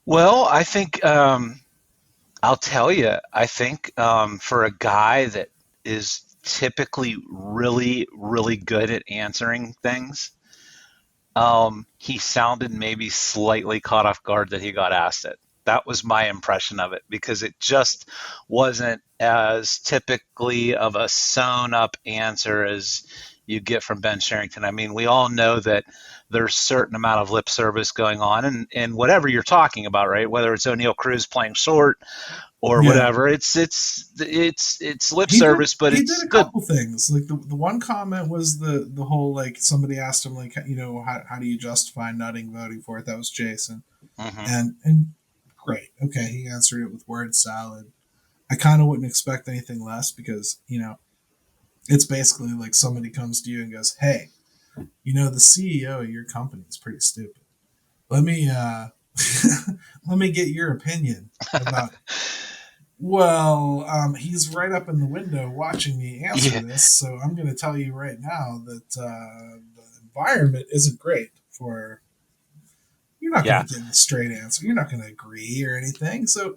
Well, I think I'll tell you. I think for a guy that is typically really, really good at answering things, he sounded maybe slightly caught off guard that he got asked it. That was my impression of it, because it just wasn't as typically of a sewn up answer as you get from Ben Cherington. I mean, we all know that there's a certain amount of lip service going on, and whatever you're talking about, right? Whether it's O'Neal Cruz playing short or whatever, it's lip service, but he did a couple things. Like the one comment was the whole, like, somebody asked him, like, how do you justify nutting voting for it? That was Jason, and great, okay, he answered it with word salad. I kind of wouldn't expect anything less, because it's basically like somebody comes to you and goes, hey, the CEO of your company is pretty stupid. Let me let me get your opinion about it. Well, he's right up in the window watching me answer this, so I'm going to tell you right now that the environment isn't great for. You're not going to get a straight answer. You're not going to agree or anything. So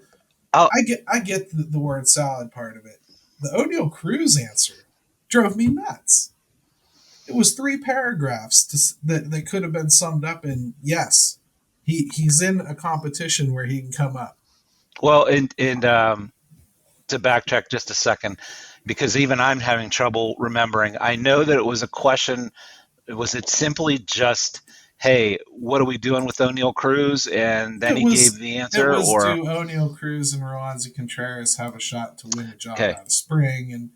I get the word salad part of it. The O'Neal Cruz answer drove me nuts. It was 3 paragraphs that could have been summed up in yes, he's in a competition where he can come up. Well, and to backtrack just a second, because even I'm having trouble remembering. I know that it was a question. Was it simply just, hey, what are we doing with O'Neal Cruz? And then he gave the answer? It was, do O'Neal Cruz and Roansy Contreras have a shot to win a job out of spring? And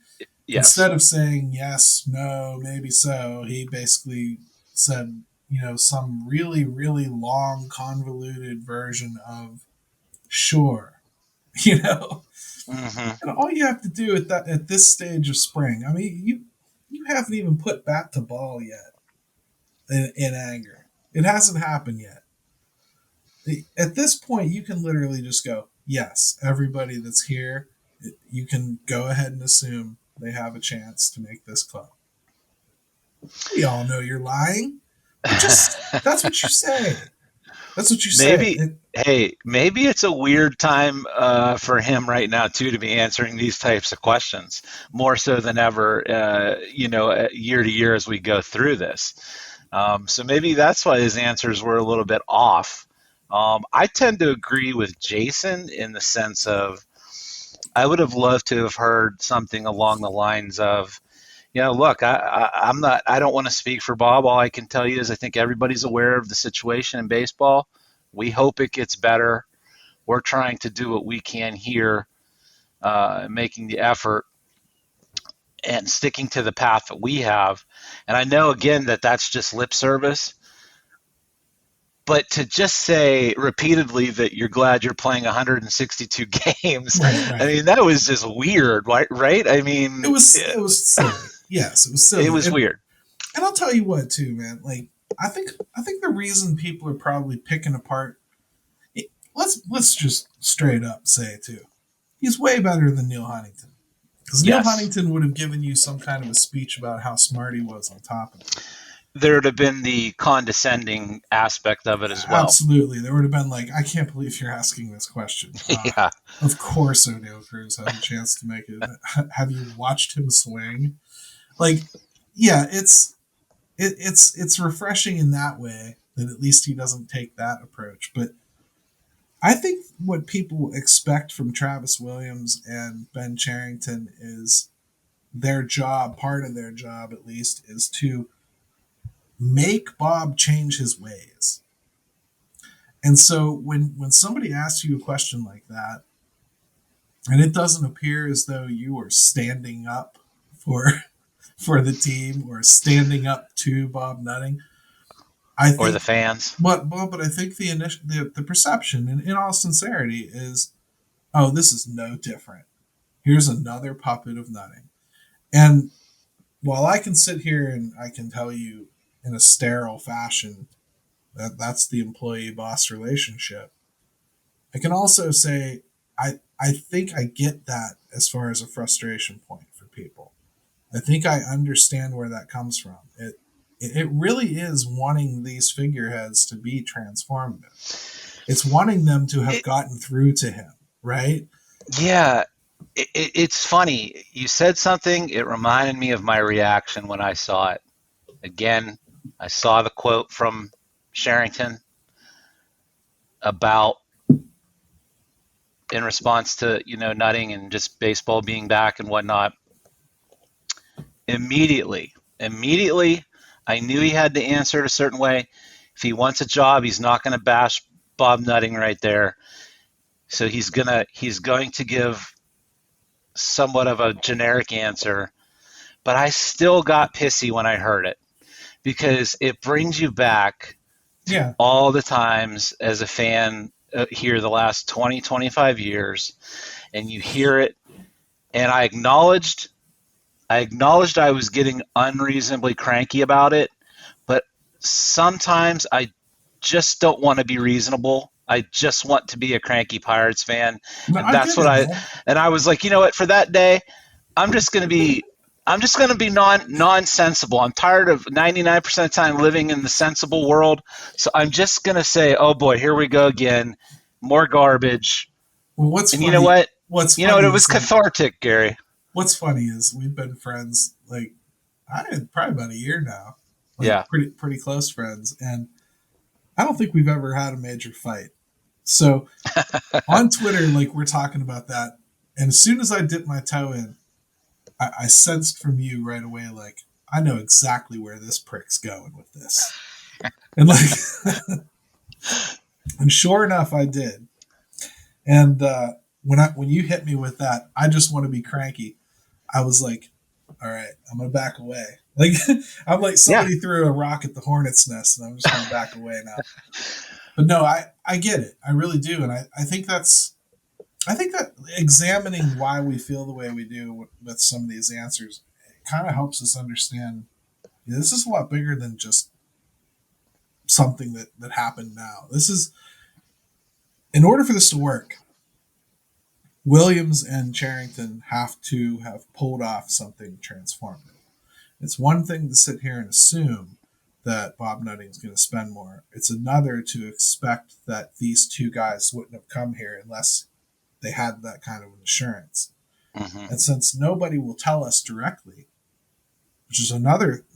instead of saying yes, no, maybe so, he basically said, some really, really long, convoluted version of sure. And all you have to do at this stage of spring, I mean, you haven't even put bat to ball yet in anger. It hasn't happened yet. At this point, you can literally just go, yes, everybody that's here, you can go ahead and assume they have a chance to make this club. We all know you're lying. That's what you say. That's what you say. Maybe it's a weird time for him right now too to be answering these types of questions more so than ever. Year to year as we go through this, so maybe that's why his answers were a little bit off. I tend to agree with Jason in the sense of I would have loved to have heard something along the lines of, look, I don't want to speak for Bob. All I can tell you is I think everybody's aware of the situation in baseball. We hope it gets better. We're trying to do what we can here, making the effort and sticking to the path that we have. And I know, again, that's just lip service. But to just say repeatedly that you're glad you're playing 162 games, right. I mean, that was just weird, right? I mean, it was silly. Yes, it was silly. It was weird. And I'll tell you what, too, man. Like, I think the reason people are probably picking apart, let's just straight up say it too. He's way better than Neil Huntington. Because Neil Huntington would have given you some kind of a speech about how smart he was on top of it. There would have been the condescending aspect of it as well. Absolutely. There would have been like, I can't believe you're asking this question. Yeah. Of course O'Neill Cruz had a chance to make it. Have you watched him swing? Like, yeah, it's refreshing in that way that at least he doesn't take that approach. But I think what people expect from Travis Williams and Ben Cherington is their job, part of their job at least, is to make Bob change his ways. And so when somebody asks you a question like that, and it doesn't appear as though you are standing up for the team or standing up to Bob Nutting, I think, or the fans. But I think the perception, in all sincerity, is, oh, this is no different. Here's another puppet of Nutting. And while I can sit here and I can tell you in a sterile fashion that's the employee-boss relationship, I can also say I think I get that as far as a frustration point for people. I think I understand where that comes from. It really is wanting these figureheads to be transformative. It's wanting them to have gotten through to him, right? Yeah. It's funny. You said something, it reminded me of my reaction when I saw it. Again, I saw the quote from Cherington about in response to, Nutting and just baseball being back and whatnot. Immediately, I knew he had to answer it a certain way. If he wants a job, he's not going to bash Bob Nutting right there. So he's going to give somewhat of a generic answer. But I still got pissy when I heard it because it brings you back to all the times as a fan here the last 20, 25 years, and you hear it. And I acknowledged I was getting unreasonably cranky about it, but sometimes I just don't want to be reasonable. I just want to be a cranky Pirates fan. No, and that's what I was like, you know what, for that day, I'm just going to be nonsensible. I'm tired of 99% of the time living in the sensible world. So I'm just going to say, oh boy, here we go again. More garbage. Well, what's funny, you know what? It was cathartic, Gary. What's funny is we've been friends probably about a year now. Pretty close friends, and I don't think we've ever had a major fight. So on Twitter, we're talking about that, and as soon as I dipped my toe in, I sensed from you right away, I know exactly where this prick's going with this, and and sure enough, I did. And when you hit me with that, I just want to be cranky. I was like, all right, I'm going to back away. I'm like somebody threw a rock at the hornet's nest, and I'm just going to back away now. But no, I get it. I really do. And I think that examining why we feel the way we do with some of these answers, it kind of helps us understand this is a lot bigger than just something that happened now. This is, in order for this to work, Williams and Cherington have to have pulled off something transformative. It's one thing to sit here and assume that Bob Nutting's going to spend more. It's another to expect that these two guys wouldn't have come here unless they had that kind of assurance. Mm-hmm. And since nobody will tell us directly, which is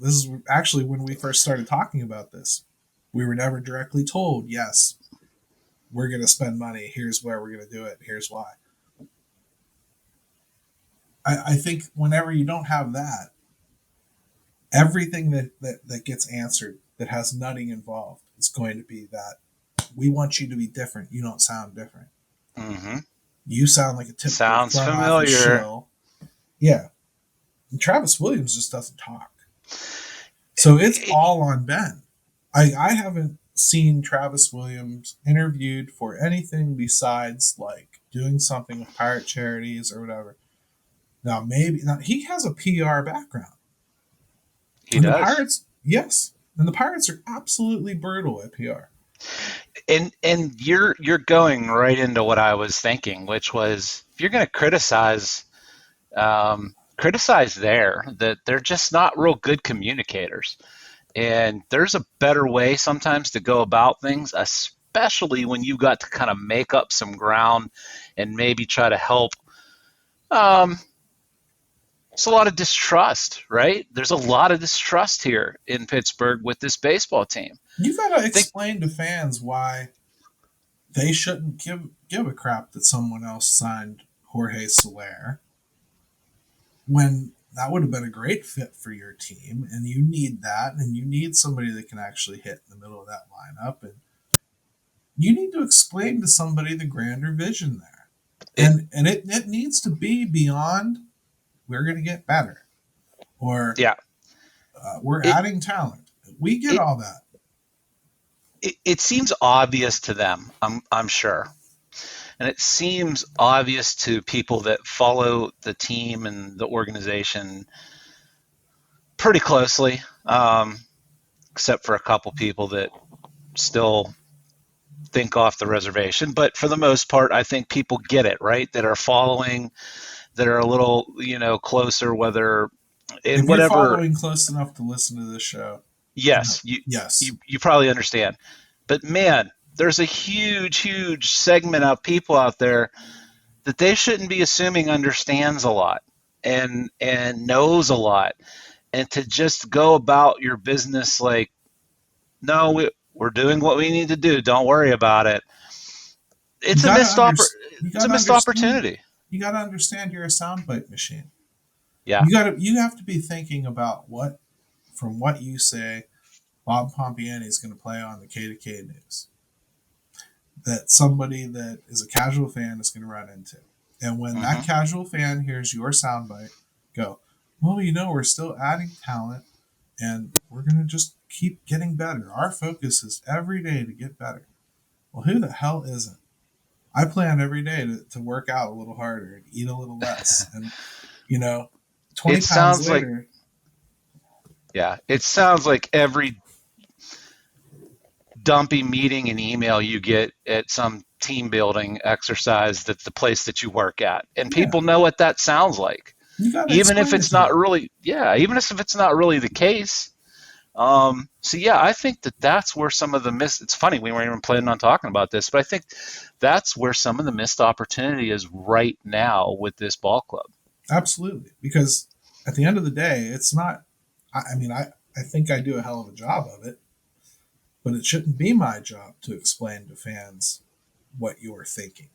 this is actually when we first started talking about this, we were never directly told, yes, we're going to spend money. Here's where we're going to do it. Here's why. I think whenever you don't have that, everything that gets answered that has Nutting involved is going to be that we want you to be different. You don't sound different. Mm-hmm. You sound like a typical sounds familiar. Shill. Yeah. And Travis Williams just doesn't talk. So it's all on Ben. I haven't seen Travis Williams interviewed for anything besides like doing something with pirate charities or whatever. Now he has a PR background. He does. The Pirates, yes. And the Pirates are absolutely brutal at PR. And you're going right into what I was thinking, which was if you're going to criticize there that they're just not real good communicators. And there's a better way sometimes to go about things, especially when you got to kind of make up some ground and maybe try to help. It's a lot of distrust, right? There's a lot of distrust here in Pittsburgh with this baseball team. You got to explain to fans why they shouldn't give a crap that someone else signed Jorge Soler when that would have been a great fit for your team, and you need that, and you need somebody that can actually hit in the middle of that lineup, and you need to explain to somebody the grander vision there. And it needs to be beyond we're going to get better or we're adding talent. We get all that. It seems obvious to them, I'm sure. And it seems obvious to people that follow the team and the organization pretty closely, except for a couple people that still think off the reservation. But for the most part, I think people get it, right? That are following, that are a little, closer, whether in if whatever. You're following close enough to listen to this show. Yes, you probably understand. But man, there's a huge segment of people out there that they shouldn't be assuming understands a lot and knows a lot, and to just go about your business like, no, we're doing what we need to do. Don't worry about it. It's a missed opportunity. You got to understand you're a soundbite machine. Yeah. You have to be thinking about from what you say, Bob Pompiani is going to play on the K2K news. That somebody that is a casual fan is going to run into. And when that casual fan hears your soundbite, go, well, we're still adding talent and we're going to just keep getting better. Our focus is every day to get better. Well, who the hell isn't? I plan every day to work out a little harder and eat a little less. And, 20 pounds later. It sounds like every dumpy meeting and email you get at some team building exercise that's the place that you work at. And people know what that sounds like. Even if it's not really, even if it's not really the case. I think that's where some of the it's funny, we weren't even planning on talking about this, but I think that's where some of the missed opportunity is right now with this ball club. Absolutely. Because at the end of the day, it's not, I think I do a hell of a job of it, but it shouldn't be my job to explain to fans what you're thinking.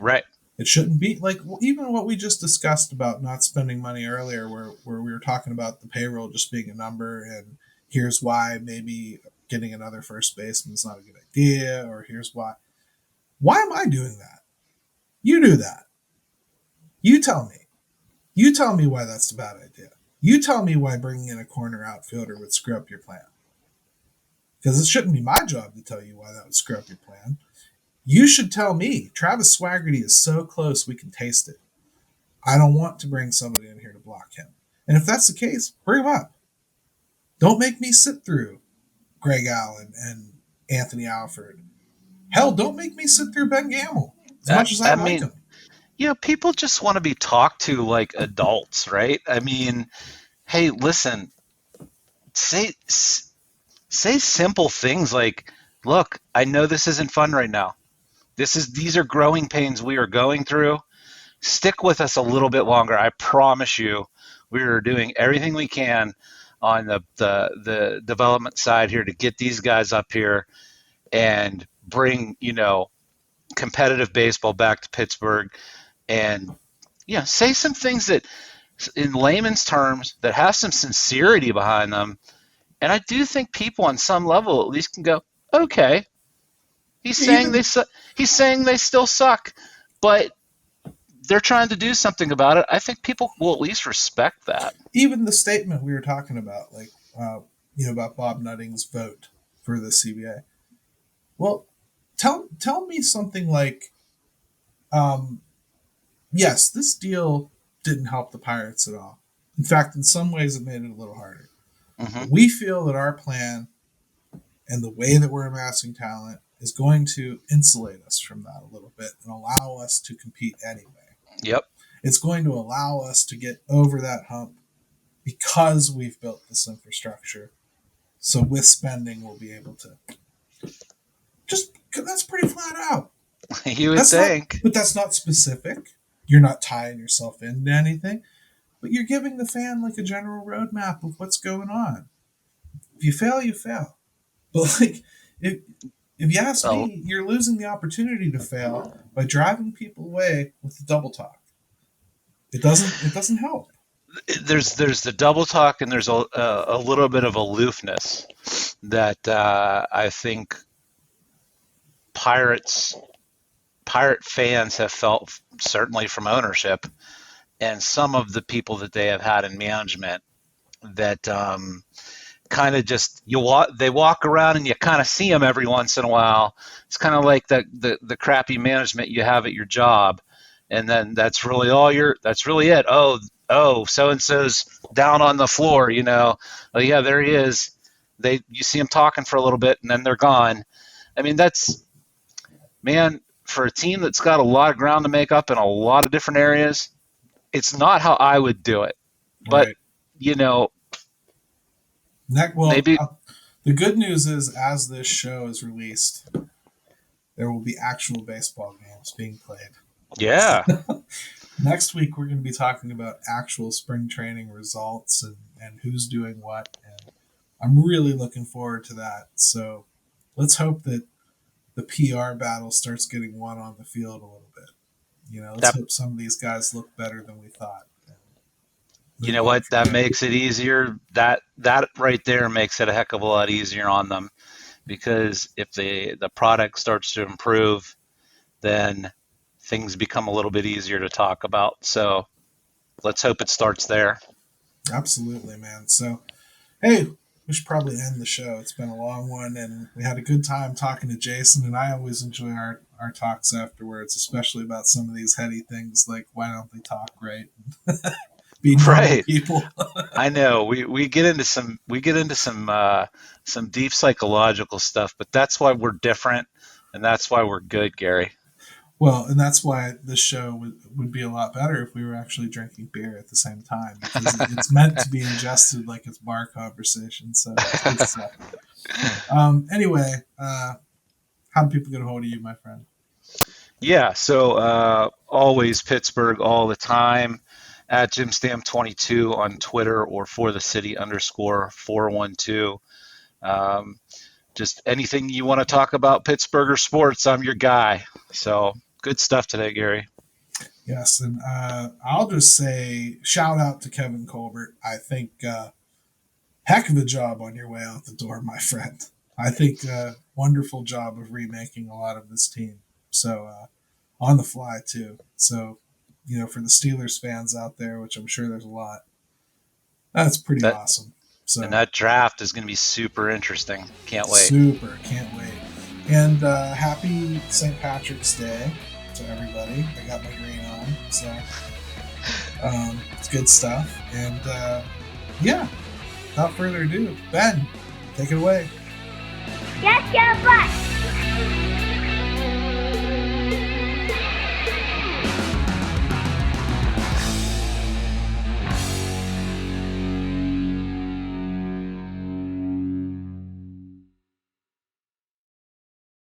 Right. It shouldn't be like even what we just discussed about not spending money earlier, where we were talking about the payroll just being a number, and here's why maybe getting another first baseman is not a good idea, or here's why. Why am I doing that? You do that. You tell me. You tell me why that's a bad idea. You tell me why bringing in a corner outfielder would screw up your plan. Because it shouldn't be my job to tell you why that would screw up your plan. You should tell me, Travis Swaggerty is so close we can taste it. I don't want to bring somebody in here to block him. And if that's the case, bring him up. Don't make me sit through Greg Allen and Anthony Alford. Hell, don't make me sit through Ben Gamble as much as I like him. people just want to be talked to like adults, right? I mean, hey, listen, say simple things like, look, I know this isn't fun right now. These are growing pains we are going through. Stick with us a little bit longer. I promise you, we are doing everything we can on the development side here to get these guys up here and bring, competitive baseball back to Pittsburgh. And say some things that, in layman's terms, that have some sincerity behind them. And I do think people on some level at least can go, okay, he's saying they still suck, but they're trying to do something about it. I think people will at least respect that. Even the statement we were talking about, like, about Bob Nutting's vote for the CBA. Well, tell me something like, yes, this deal didn't help the Pirates at all. In fact, in some ways, it made it a little harder. Mm-hmm. We feel that our plan and the way that we're amassing talent is going to insulate us from that a little bit and allow us to compete anyway. Yep. It's going to allow us to get over that hump because we've built this infrastructure. So with spending, we'll be able to that's pretty flat out. You would think. But that's not specific. You're not tying yourself into anything, but you're giving the fan like a general roadmap of what's going on. If you fail, you fail. But like, if you ask me, you're losing the opportunity to fail by driving people away with the double talk. It doesn't help. There's the double talk, and there's a little bit of aloofness that I think Pirate fans have felt, certainly from ownership and some of the people that they have had in management, that kind of just they walk around and you kind of see them every once in a while. It's kind of like the crappy management you have at your job, and then that's really it. Oh, so and so's down on the floor, Oh yeah, there he is. You see him talking for a little bit and then they're gone. I mean, for a team that's got a lot of ground to make up in a lot of different areas, it's not how I would do it. But right. Maybe the good news is, as this show is released, there will be actual baseball games being played. Yeah. Next week, we're going to be talking about actual spring training results and who's doing what. And I'm really looking forward to that. So let's hope that the PR battle starts getting won on the field a little bit. Let's hope some of these guys look better than we thought. You know what? That makes it easier. That right there makes it a heck of a lot easier on them, because if the product starts to improve, then things become a little bit easier to talk about. So let's hope it starts there. Absolutely, man. So, hey, we should probably end the show. It's been a long one, and we had a good time talking to Jason, and I always enjoy our talks afterwards, especially about some of these heady things like why don't they talk right? Be normal people. I know we get into some deep psychological stuff, but that's why we're different, and that's why we're good, Gary. Well, and that's why this show would be a lot better if we were actually drinking beer at the same time, because it's meant to be ingested like it's bar conversation. So it's good stuff. Anyway, how do people get a hold of you, my friend? Yeah, so always Pittsburgh all the time. At Jim Stamm 22 on Twitter, or for the city _412. Just anything you want to talk about Pittsburgh sports, I'm your guy. So good stuff today, Gary. Yes, and I'll just say shout out to Kevin Colbert. I think heck of a job on your way out the door, my friend. I think wonderful job of remaking a lot of this team. So on the fly too. So, for the Steelers fans out there, which I'm sure there's a lot, that's pretty awesome. So, and that draft is going to be super interesting. Can't wait. Can't wait. And happy St. Patrick's Day to everybody. I got my green on, so it's good stuff. And without further ado, Ben, take it away. Get your butt.